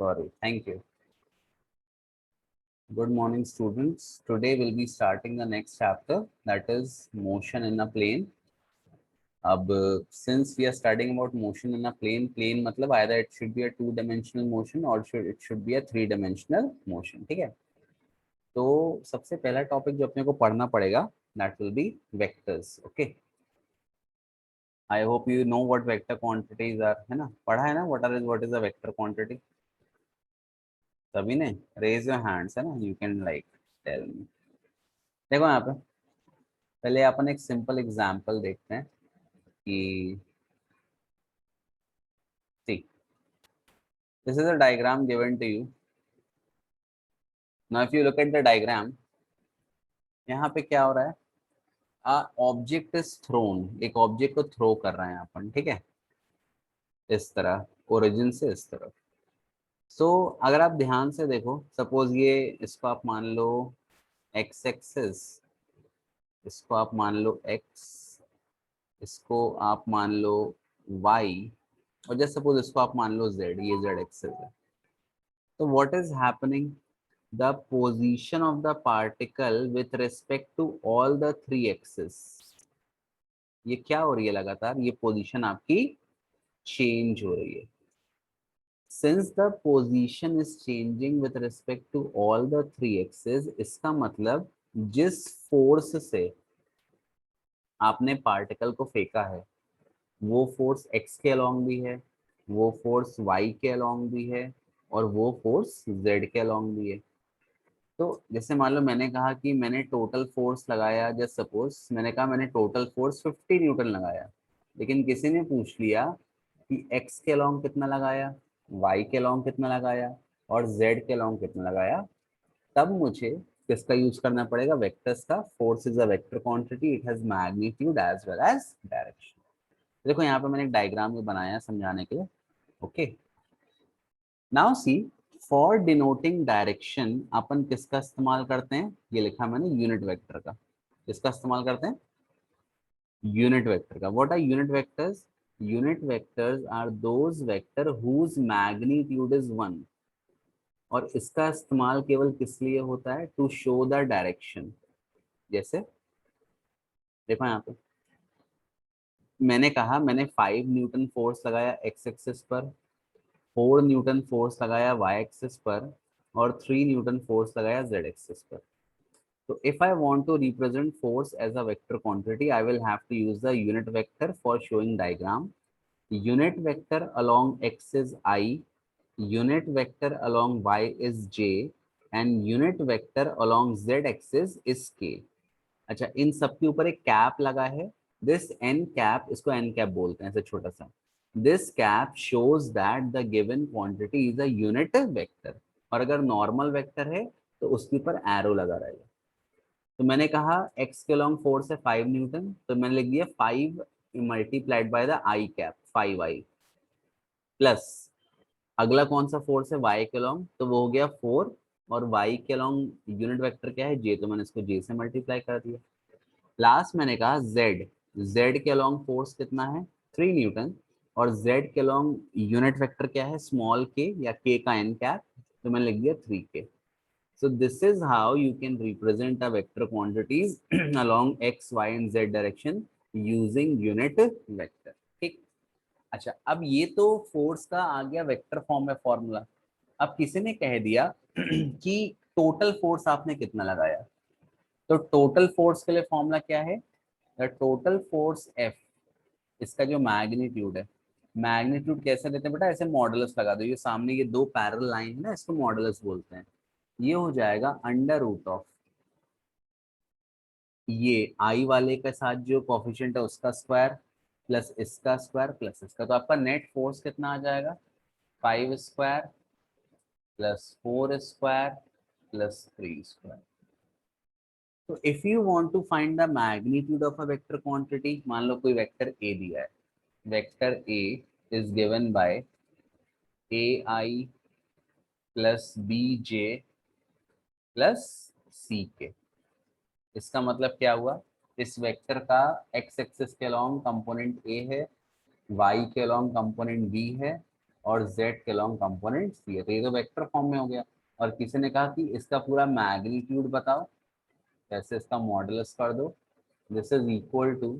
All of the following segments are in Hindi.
Sorry. Thank you. Good morning, students. Today we'll be starting the next chapter, that is motion in a plane. अब since we are studying about motion in a plane मतलब either it should be a two-dimensional motion or it should be a three-dimensional motion. ठीक है? तो सबसे पहला टॉपिक जो अपने को पढ़ना पड़ेगा that will be vectors. Okay. I hope you know what vector quantities are. है ना? पढ़ा है ना? What is a vector quantity? सभी ने रेज योर हैंड्स है ना, you can like tell me. देखो यहाँ पे पहले अपन एक सिंपल एग्जांपल देखते हैं कि see this is a diagram given to you. Now if you look at the diagram, यहाँ पे क्या हो रहा है, ऑब्जेक्ट इज थ्रोन, एक ऑब्जेक्ट को थ्रो कर रहे हैं अपन, ठीक है, इस तरह ओरिजिन से इस तरफ। सो अगर आप ध्यान से देखो, सपोज ये इसको आप मान लो एक्स एक्सिस, इसको आप मान लो एक्स, इसको आप मान लो y, और जस्ट सपोज इसको आप मान लो z, ये z एक्सिस है। तो what is happening, the position of the particle with respect to all the three axis, ये क्या हो रही है, लगातार ये पोजीशन आपकी चेंज हो रही है। Since the position is changing with respect to all the three axis, इसका मतलब जिस फोर्स से आपने पार्टिकल को फेंका है वो फोर्स x के अलोंग भी है, वो फोर्स y के अलोंग भी है, और वो फोर्स z के अलोंग भी है। तो जैसे मान लो मैंने कहा कि मैंने टोटल फोर्स लगाया, जस्ट सपोज मैंने कहा मैंने टोटल फोर्स 50 न्यूटन लगाया, लेकिन किसी ने पूछ लिया कि x के अलोंग कितना लगाया, y के अलोंग कितना लगाया और z के अलोंग कितना लगाया, तब मुझे किसका यूज करना पड़ेगा, वेक्टर्स का। Force is a vector quantity, it has magnitude as well as direction. देखो यहाँ पे मैंने एक डायग्राम भी बनाया है समझाने के लिए। Okay, now see, for denoting direction अपन किसका इस्तेमाल करते हैं, ये लिखा मैंने यूनिट वेक्टर का। किसका इस्तेमाल करते हैं, यूनिट वेक्टर का। What are unit vectors, unit vectors are those vector whose magnitude is 1, और इसका इस्तेमाल केवल किस लिए होता है, टू शो द डायरेक्शन। जैसे देखो यहाँ पे मैंने कहा मैंने 5 न्यूटन फोर्स लगाया एक्स एक्सिस पर, 4 न्यूटन फोर्स लगाया y एक्सिस पर, और 3 न्यूटन फोर्स लगाया z एक्सिस पर। तो if I want to represent force as a vector quantity, I will have to use the unit vector for showing diagram. Unit vector along x is i, unit vector along y is j, and unit vector along z axis is k। अच्छा, इन सब के ऊपर एक कैप लगा है, दिस एन कैप, इसको एन कैप बोलते हैं, ऐसे छोटा सा। This cap shows that the given quantity is a unit vector, और अगर नॉर्मल वेक्टर है तो उसके ऊपर एरो लगा रहेगा। तो मैंने कहा एक्स के लॉन्ग फोर्स है 5 न्यूटन, तो मैंने लिख दिया 5 multiplied by the I cap, 5i, plus अगला कौन सा फोर्स है y के लॉन्ग, तो वो हो गया 4, और y के लॉन्ग यूनिट वेक्टर क्या है, j, तो मैंने इसको j से मल्टीप्लाई कर दिया। लास्ट मैंने कहा z के अलोंग फोर्स कितना है, 3 न्यूटन, और z के अलोंग यूनिट वेक्टर क्या है, स्मॉल k या k का n कैप, तो मैंने लिख दिया 3k। So this is how you can represent a vector quantities along x y and z direction using unit vector. ठीक। अच्छा, अब ये तो फोर्स का आ गया वेक्टर फॉर्म में फॉर्मूला। अब किसी ने कह दिया कि टोटल फोर्स आपने कितना लगाया, तो टोटल फोर्स के लिए फॉर्मूला क्या है, द टोटल फोर्स F, इसका जो मैग्नीट्यूड है, मैग्नीट्यूड कैसे देते हैं बेटा, ऐसे मॉडुलस लगा दो, ये सामने ये दो पैरेलल लाइन है ना, इसको मॉडुलस बोलते हैं। ये हो जाएगा अंडर रूट ऑफ ये आई वाले के साथ जो कोफिशिएंट है उसका स्क्वायर, प्लस इसका स्क्वायर प्लस इसका, तो आपका नेट फोर्स कितना आ जाएगा, 5 square plus 4 square plus 3 square. तो if you want to find the magnitude of a vector quantity, मान लो कोई वेक्टर ए दिया है, vector A is given by A I plus B J plus C K. इसका मतलब क्या हुआ, इस वेक्टर का एक्स एक्सिस के अलोंग कंपोनेंट ए है, वाई के अलोंग कंपोनेंट बी है, और z के लॉन्ग कंपोनेंट c है, तो ये तो वेक्टर फॉर्म में हो गया। और किसी ने कहा कि इसका पूरा मैग्नीट्यूड बताओ, कैसे इसका मॉडुलस कर दो। This is equal to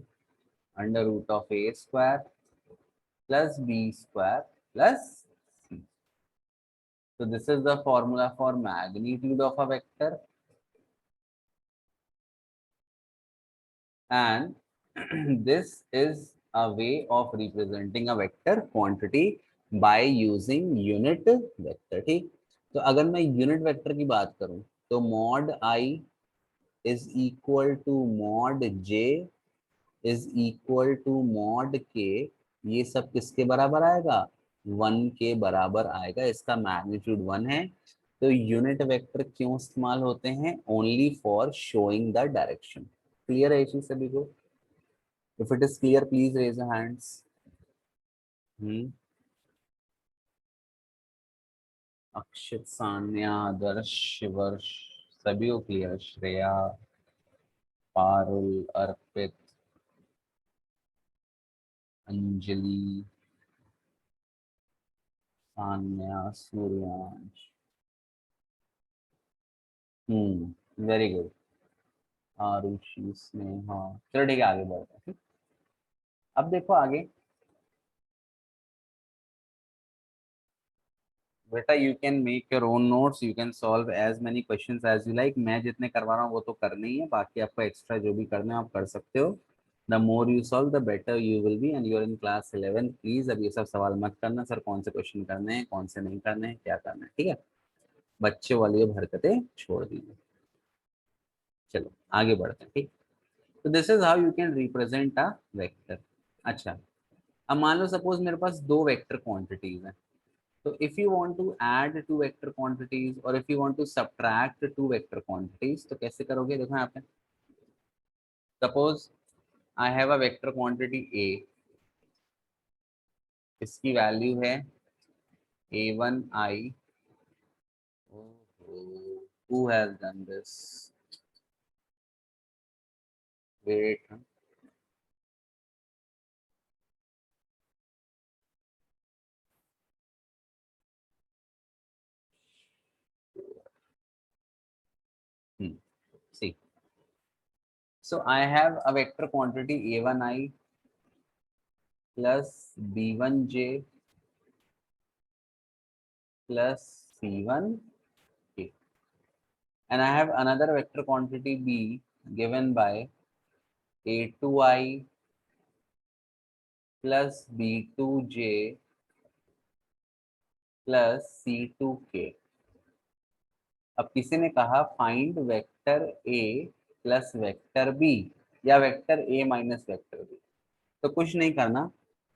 under root of a square plus b square plus c। So this is the formula for magnitude of a vector, and this is a way of representing a vector quantity by using unit vector। ठीक, तो अगर मैं यूनिट वेक्टर की बात करूं तो mod i is equal to mod j is equal to mod k, ये सब किसके बराबर आएगा, 1 के बराबर आएगा। इसका मैग्नीट्यूड 1 है। तो यूनिट वेक्टर क्यों इस्तेमाल होते हैं, only for showing the direction. Clear है इसी सभी को? If it is clear please raise your hands. Akshit, Sanya, Adarsh, Varsh, सभी को क्लियर। श्रेया, पारुल, अर्पित, अंजलि, सान्या, सूर्यांश। Very good. आरुषि, स्नेहा। चलो ठीक है, आगे बढ़ते हैं। ठीक, अब देखो आगे बेटा, you can make your own notes, you can solve as many questions as you like. मैं जितने करवा रहा हूँ वो तो करने ही है, बाकी आपको एक्स्ट्रा जो भी करना है आप कर सकते हो। The more you solve the better you will be, and you are in class 11। Please अब ये सब सवाल मत करना सर कौन से क्वेश्चन करने हैं, कौन से नहीं करने हैं, क्या करना है। ठीक है, बच्चे वाली अब हरकतें छोड़ दीजिए। चलो आगे बढ़ते हैं। ठीक, तो this is how you can represent a vector. अच्छा, अब मान लो सपोज मेरे पास दो वेक्टर क्वांटिटीज हैं। So if you want to add two vector quantities or if you want to subtract two vector quantities, तो कैसे करोगे, देखो यहाँ पे suppose I have a vector quantity A, इसकी वैल्यू है a1i। who has done this? Wait, see, so I have a vector quantity a1i plus b1j plus c1k, and I have another vector quantity b given by a2i plus b2j plus c2k। अब किसी ने कहा find vector a plus vector b या vector a minus vector b। तो कुछ नहीं करना,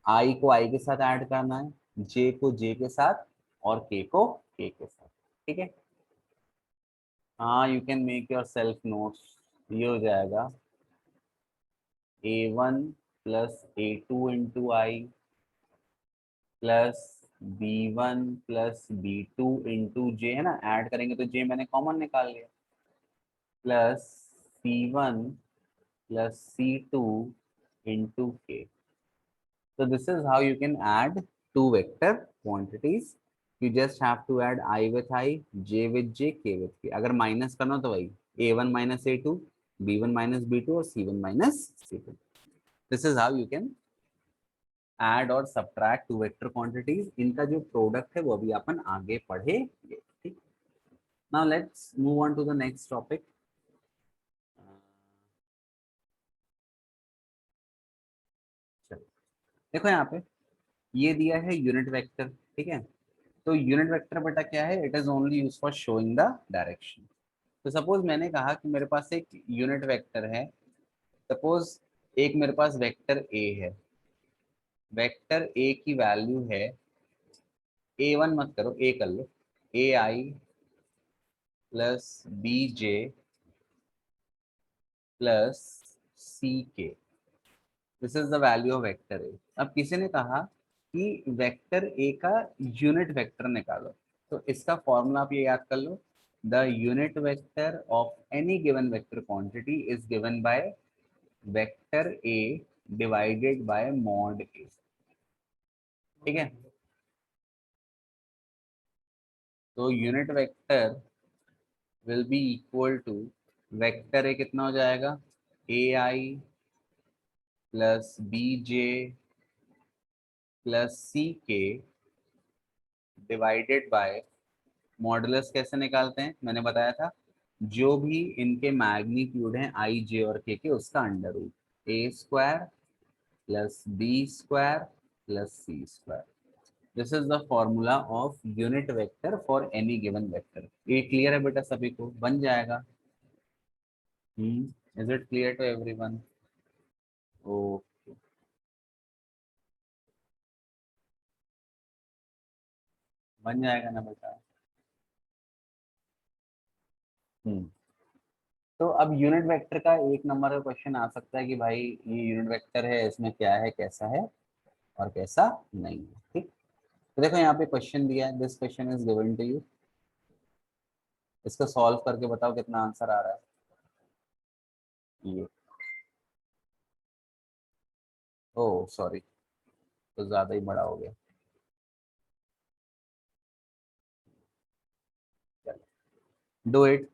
i को i के साथ ऐड करना है, j को j के साथ और k को k के साथ। ठीक है, हाँ, you can make your self notes. ये हो जाएगा a1 plus a2 into I plus b1 plus b2 into J, है ना, ऐड करेंगे तो जे मैंने कॉमन निकाल लिया, plus c1 plus c2 into के। So this is how you can add two vector quantities. You just have to add I with I, j with j, k with k. अगर माइनस करना तो वही a1 minus a2, b1 minus b2 और c1 minus c2। This is how you can add और subtract two vector quantities। इनका जो प्रोडक्ट है वो अभी अपन आगे पढ़ेंगे। ठीक, now let's move on to the next topic। चलो देखो यहाँ पे ये दिया है यूनिट वेक्टर। ठीक है, तो यूनिट वेक्टर बेटा क्या है, it is only use for showing the direction. तो सपोज मैंने कहा कि मेरे पास एक यूनिट वेक्टर है। सपोज एक मेरे पास वेक्टर ए है, वेक्टर ए की वैल्यू है a1 मत करो, ए कर लो, ए I plus B J plus C के। This is the value of vector ए। अब किसी ने कहा कि वेक्टर ए का यूनिट वेक्टर निकालो, तो इसका फॉर्मूला आप ये याद कर लो, the unit vector of any given vector quantity is given by vector A divided by mod A. ठीक है, तो unit vector will be equal to, vector A कितना हो जाएगा, A I plus B J plus C K divided bye, modulus कैसे निकालते हैं मैंने बताया था, जो भी इनके मैग्नीट्यूड हैं आई जे और के उसका under root, A square plus B square plus C square. This is the formula of unit vector for any given vector. ये क्लियर है बेटा, सभी को बन जाएगा? Is it clear to everyone? ओ, बन जाएगा ना बेटा? हम्म तो अब यूनिट वेक्टर का एक नंबर का क्वेश्चन आ सकता है कि भाई ये यूनिट वेक्टर है, इसमें क्या है, कैसा है और कैसा नहीं है। ठीक, तो देखो यहाँ पे क्वेश्चन दिया है, this question is given to you, इसको सॉल्व करके बताओ कितना आंसर आ रहा है। ये, ओ सॉरी, तो ज्यादा ही बड़ा हो गया। Do it,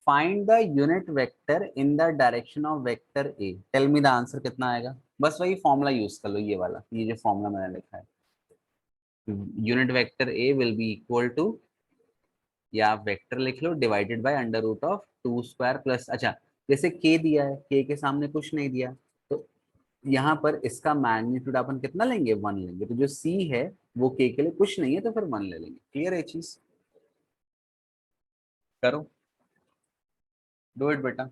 find the unit vector in the direction of vector a, tell me the answer कितना आएगा। बस वही फॉर्मूला यूज कर लो, ये वाला, ये जो फॉर्मूला मैंने लिखा है, unit vector A will be equal to, या आप वेक्टर लिख लो, divided by under root of two square plus, अच्छा जैसे के दिया है, के सामने कुछ नहीं दिया, तो यहाँ पर इसका मैग्नीट्यूड अपन कितना लेंगे, वन लेंगे, तो जो सी है वो के लिए कुछ नहीं है, तो फिर वन ले लेंगे। क्लियर है चीज? करो, डू इट बेटा।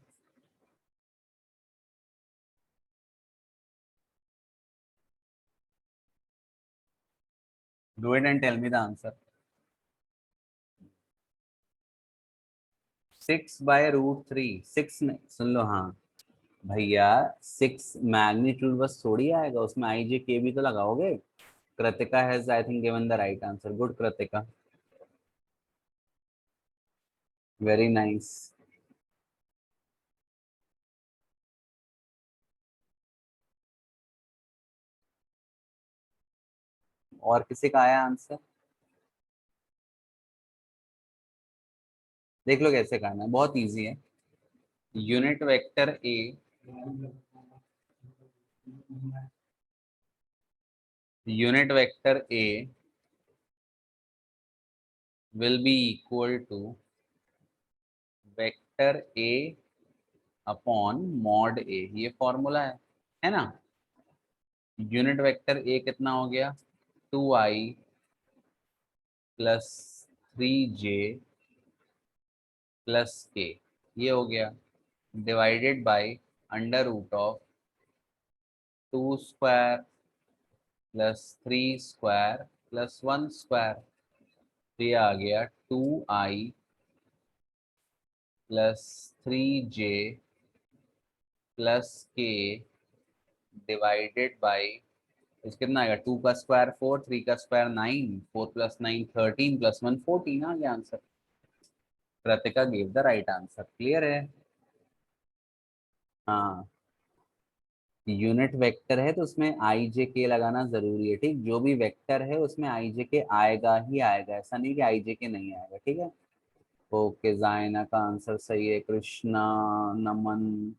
Do it and tell me the answer. 6/√3, six नहीं, सुन लो हाँ भैया, सिक्स मैग्नीट्यूड बस थोड़ी आएगा, उसमें आई जे के भी तो लगाओगे। Kritika has I think given the right answer, good Kritika, very nice. और किसी का आया आंसर? देख लो कैसे करना है, बहुत इजी है। Unit vector A, unit vector A will be equal to vector A upon mod A, ये फॉर्मूला है ना। यूनिट वेक्टर ए कितना हो गया, 2i प्लस 3j प्लस के, ये हो गया, divided by under root of 2 square plus 3 square plus 1 square, तो ये आ गया 2i plus 3j plus k divided by, इस कितना आएगा, 2 का स्क्वायर 4, 3 का स्क्वायर 9, 4 + 9 13 + 1 14, आ गया answer. Kritika give the right answer. Clear है? हाँ, यूनिट वेक्टर है तो उसमें आई जे के लगाना जरूरी है। ठीक, जो भी वेक्टर है उसमें आई जे के आएगा ही आएगा, ऐसा नहीं कि आई जे के नहीं आएगा। ठीक है, ओके, जायना का आंसर सही है, कृष्णा, नमन,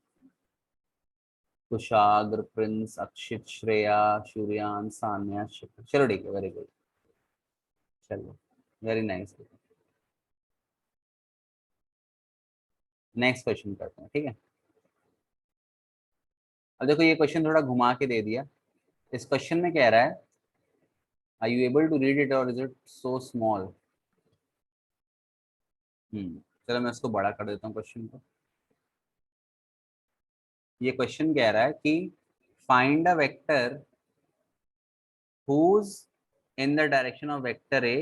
कुशाग्र, प्रिंस, अक्षित, श्रेया, सूर्यान, सान्या, शिखर, चलो ठीक है, वेरी गुड, चलो, वेरी नाइस। नेक्स्ट क्वेश्चन करते हैं, ठीक है। अब देखो ये क्वेश्चन थोड़ा घुमा के दे दिया। इस क्वेश्चन में कह रहा है, are you able to read it or is it so small? चलो मैं इसको बड़ा कर देता हूँ क्वेश्चन को। ये क्वेश्चन कह रहा है कि find a vector whose in the direction of vector A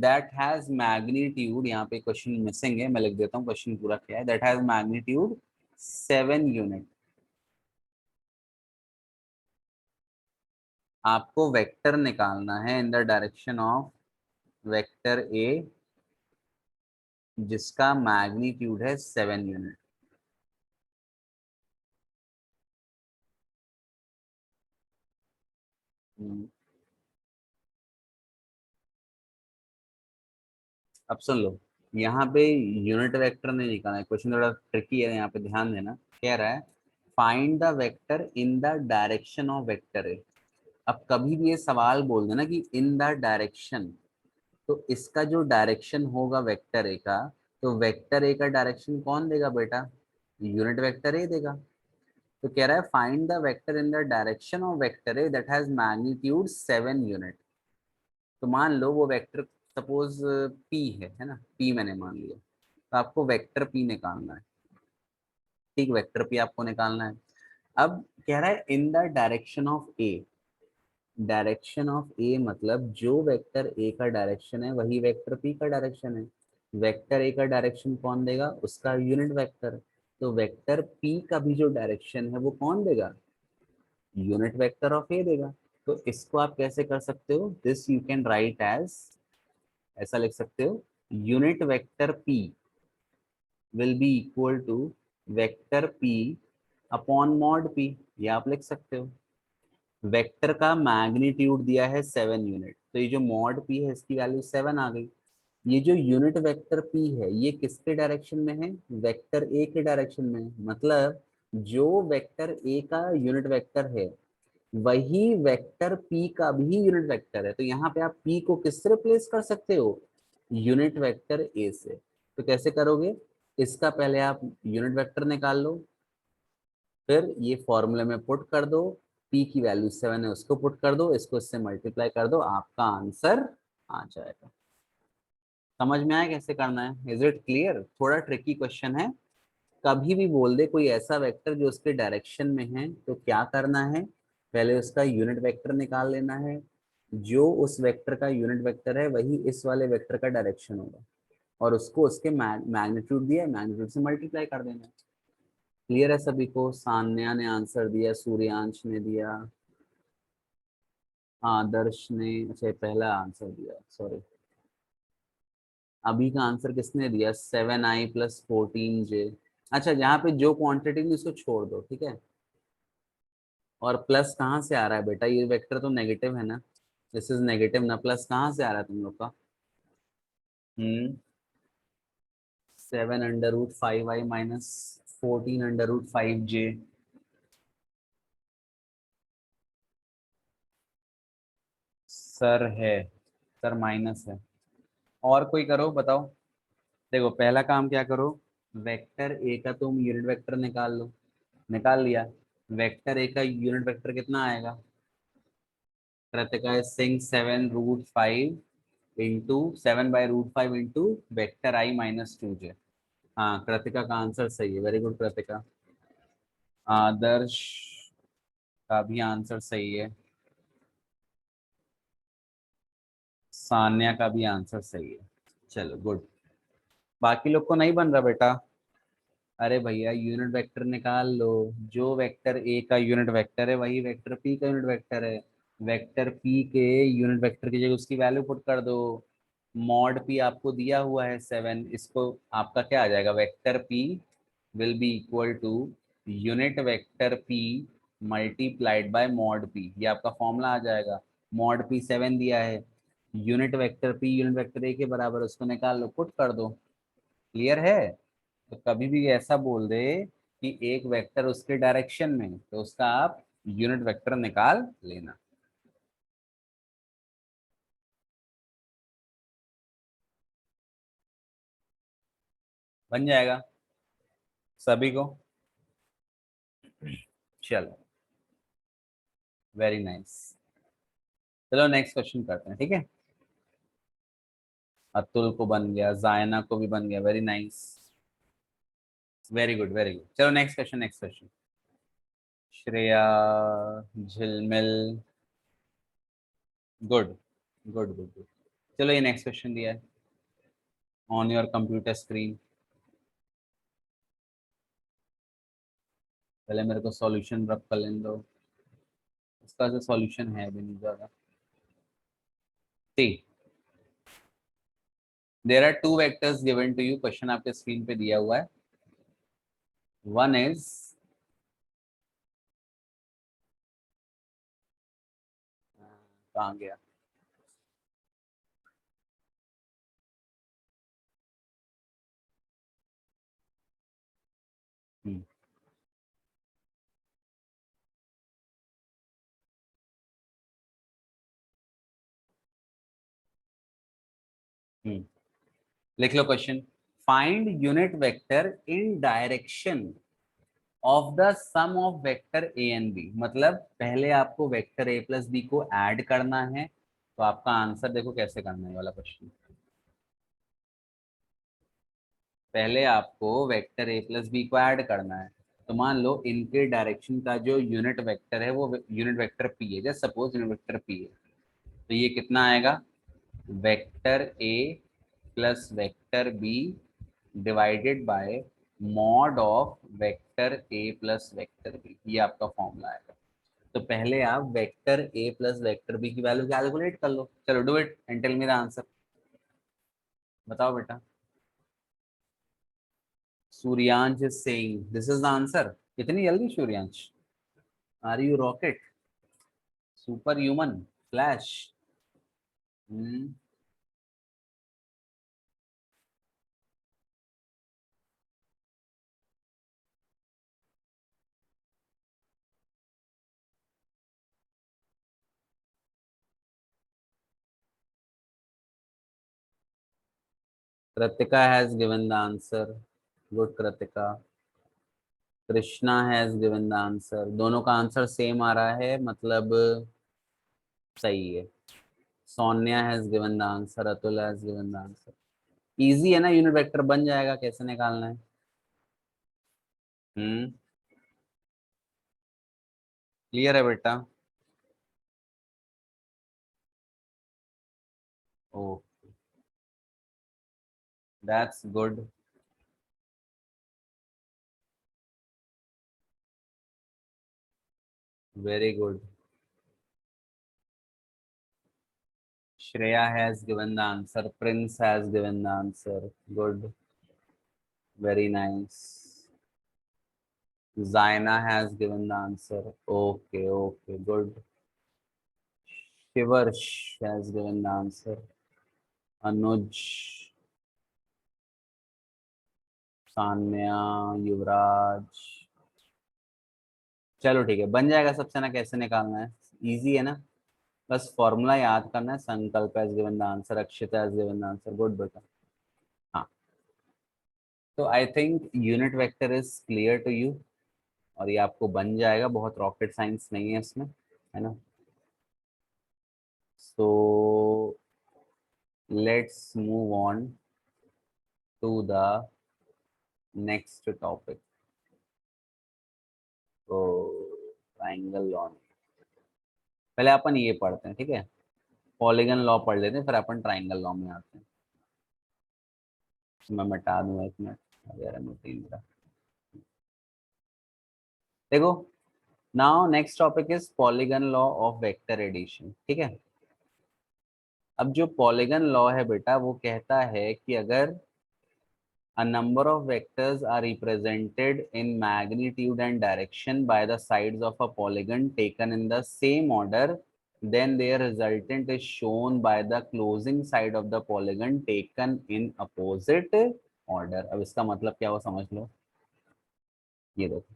that has magnitude, यहाँ पे क्वेश्चन मिसिंग है, मैं लिख देता हूँ क्वेश्चन पूरा क्या है, that has magnitude 7 यूनिट। आपको वेक्टर निकालना है in the direction of vector ए जिसका मैग्नीट्यूड है 7 यूनिट। अब सुन लो, यहाँ पे यूनिट वेक्टर नहीं निकालना है, क्वेश्चन थोड़ा ट्रिकी है, यहाँ पे ध्यान देना। कह रहा है find the vector in the direction of vector ए। अब कभी भी ये सवाल बोल देना कि इन द डायरेक्शन, तो इसका जो डायरेक्शन होगा वेक्टर ए का, तो वेक्टर ए का डायरेक्शन कौन देगा बेटा? यूनिट वेक्टर ए देगा। तो कह रहा है find the vector in the direction of vector A that has magnitude 7 unit. तो मान लो वो वेक्टर सपोज पी है ना, पी मैंने मान लिया, तो आपको वेक्टर पी निकालना है। ठीक, वेक्टर पी आपको निकालना है। अब कह रहा है in the direction of A. Direction of A मतलब जो वेक्टर ए का डायरेक्शन है वही वेक्टर पी का डायरेक्शन है। वेक्टर ए का डायरेक्शन कौन देगा? उसका यूनिट वेक्टर। तो वेक्टर पी का भी जो डायरेक्शन है वो कौन देगा? यूनिट वेक्टर ऑफ ए देगा। तो इसको आप कैसे कर सकते हो? This you can write as, ऐसा लिख सकते हो, unit vector P will be equal to vector P upon mod P. ये आप लिख सकते हो। वेक्टर का मैग्नीट्यूड दिया है 7 यूनिट, तो ये जो मॉड पी है इसकी वैल्यू 7 आ गई। ये जो यूनिट वेक्टर पी है ये किसके डायरेक्शन में है? वेक्टर ए के डायरेक्शन में है। मतलब जो वेक्टर ए का यूनिट वेक्टर है वही वेक्टर पी का भी यूनिट वेक्टर है। तो यहाँ पे आप पी को किससे रिप्लेस कर सकते हो? यूनिट वेक्टर ए से। तो कैसे करोगे? इसका पहले आप यूनिट वेक्टर निकाल लो, फिर ये फॉर्मूले में पुट कर दो, पी की वैल्यू 7 है उसको पुट कर दो, इसको इससे मल्टीप्लाई कर दो, आपका आंसर आ जाएगा। समझ में आया कैसे करना है? Is it clear? थोड़ा ट्रिकी क्वेश्चन है। कभी भी बोल दे कोई ऐसा वेक्टर जो उसके डायरेक्शन में है, तो क्या करना है? पहले उसका यूनिट वेक्टर निकाल लेना है। जो उस वेक्टर का यूनिट वेक्टर है वही इस वाले वेक्टर का डायरेक्शन होगा, और उसको उसके मैग्नीट्यूड दिया है, मैग्नीट्यूड से मल्टीप्लाई कर देना है। क्लियर है सभी को? सान्या ने आंसर दिया, सूर्यांश ने दिया, आदर्श ने, अच्छा पहला आंसर दिया, सॉरी। अभी का आंसर किसने दिया? 7i + 14j। अच्छा, जहाँ पे जो क्वांटिटी नहीं उसको छोड़ दो, ठीक है। और प्लस कहाँ से आ रहा है बेटा? ये वेक्टर तो नेगेटिव है ना, दिस इज नेगेटिव ना, प्लस कहाँ से आ रहा है तुम लोग का? 7√5i - 14√5j। सर है, सर माइनस है। और कोई करो, बताओ। देखो पहला काम क्या करो, वेक्टर ए का तुम यूनिट वेक्टर निकाल लो। निकाल लिया? वेक्टर ए का यूनिट वेक्टर कितना आएगा? Kritika Singh 7√5 into 7/√5 into vector i - 2j। हाँ, कृतिका का आंसर सही है, वेरी गुड कृतिका। आदर्श का भी आंसर सही है, सान्या का भी आंसर सही है। चलो गुड। बाकी लोग को नहीं बन रहा बेटा? अरे भैया यूनिट वेक्टर निकाल लो। जो वेक्टर ए का यूनिट वेक्टर है वही वेक्टर पी का यूनिट वेक्टर है। वेक्टर पी के यूनिट वेक्टर की जगह उसकी वैल्यू पुट कर दो। मॉड पी आपको दिया हुआ है 7, इसको आपका क्या आ जाएगा? Vector P will be equal to unit vector P multiplied by mod P, ये आपका फॉर्मूला आ जाएगा। मॉड पी 7 दिया है, unit vector P unit vector ए के बराबर, उसको निकाल लो, पुट कर दो। क्लियर है? तो कभी भी ऐसा बोल दे कि एक वेक्टर उसके डायरेक्शन में, तो उसका आप यूनिट वेक्टर निकाल लेना। बन जाएगा सभी को? चलो, वेरी नाइस। चलो नेक्स्ट क्वेश्चन करते हैं, ठीक है। अतुल को बन गया, जायना को भी बन गया, very nice, very good very good. चलो next question, next question. Shreya, Jhilmil, good good good good. चलो ये नेक्स्ट क्वेश्चन दिया है ऑन योर कंप्यूटर स्क्रीन। पहले मेरे को सॉल्यूशन रब कर लेने दो। इसका जो सॉल्यूशन है अभी नहीं ज्यादा। See, there are two vectors given to you, question आपके स्क्रीन पे दिया हुआ है। वन इज, कहाँ गया? हम्म, हम्म, लिख लो question. Find unit vector in direction of the sum of vector A and B. मतलब पहले आपको वेक्टर ए प्लस बी को ऐड करना है, तो आपका आंसर देखो कैसे करना है ये वाला क्वेश्चन। पहले आपको वेक्टर ए प्लस बी को ऐड करना है, तो मान लो इनके डायरेक्शन का जो यूनिट वेक्टर है वो यूनिट वेक्टर पी है, जैसे सपोज यूनिट वेक्टर पी है, तो ये कितना आएगा, vector A plus vector B divided by mod of vector A plus vector B, ये आपका फॉर्मूला आएगा। तो पहले आप vector A plus vector B की वैल्यू कैलकुलेट कर लो। चलो do it and tell me the answer. बताओ बेटा। Suryansh is saying this is the answer. कितनी जल्दी Suryansh, are you rocket, super human, flash? Kritika has given the answer. Good Kritika. Krishna has given the answer. दोनों का आंसर सेम आ रहा है, मतलब सही है। Sonia has given the answer, Atul has given the answer. Easy है ना, यूनिट वेक्टर बन जाएगा, कैसे निकालना है। हम्म, क्लियर है बेटा? Oh, that's good. Very good. Shreya has given the answer. Prince has given the answer. Good. Very nice. Zaina has given the answer. Okay, okay, good. Shivarsh has given the answer. Anuj, Sanya, Yuvraj. चलो ठीक है, बन जाएगा सबसे ना, कैसे निकालना है, इजी है ना। बस फॉर्मूला याद करना है। Sankalp has given the answer, Akshita has given the answer. Good बेटा। हाँ, तो I think unit vector is clear to you, और ये आपको बन जाएगा, बहुत रॉकेट साइंस नहीं है इसमें, है ना। So let's move on to the next topic. तो ट्राइंगल लॉ, पहले अपन ये पढ़ते हैं, ठीक है। पॉलीगन लॉ पढ़ लेते हैं, फिर अपन ट्राइंगल लॉ में आते हैं। मैं मिटा दूंगा एक मिनट, अगर मिटी मेरा। देखो, now next topic is polygon law of vector addition, ठीक है। अब जो पॉलीगन लॉ है बेटा, वो कहता है कि अगर a number of vectors are represented in magnitude and direction by the sides of a polygon taken in the same order, then their resultant is shown by the closing side of the polygon taken in opposite order। अब इसका मतलब क्या हुआ समझ लो। ये देखो,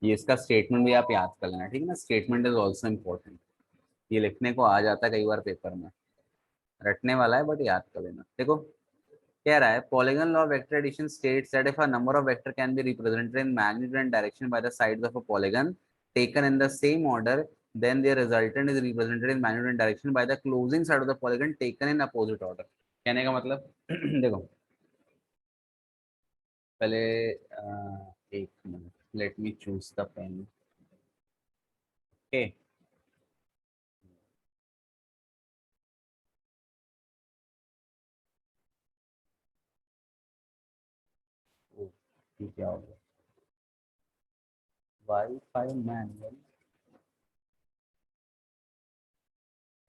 ये इसका स्टेटमेंट भी आप याद कर लेना, ठीक है ना। Statement is also important. ये लिखने को आ जाता है कई बार पेपर में, रटने वाला है बट याद कर लेना। देखो, कह रहा है polygon law vector addition states that if a number of vector can be represented in magnitude and direction by the sides of a polygon taken in the same order, then their resultant is represented in magnitude and direction by the closing side of the polygon taken in opposite order. कहने का मतलब देखो, पहले एक minute, let me choose the pen. Okay, क्या हो गया, wifi manual,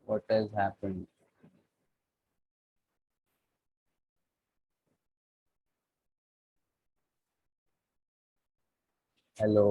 what has happened. Hello,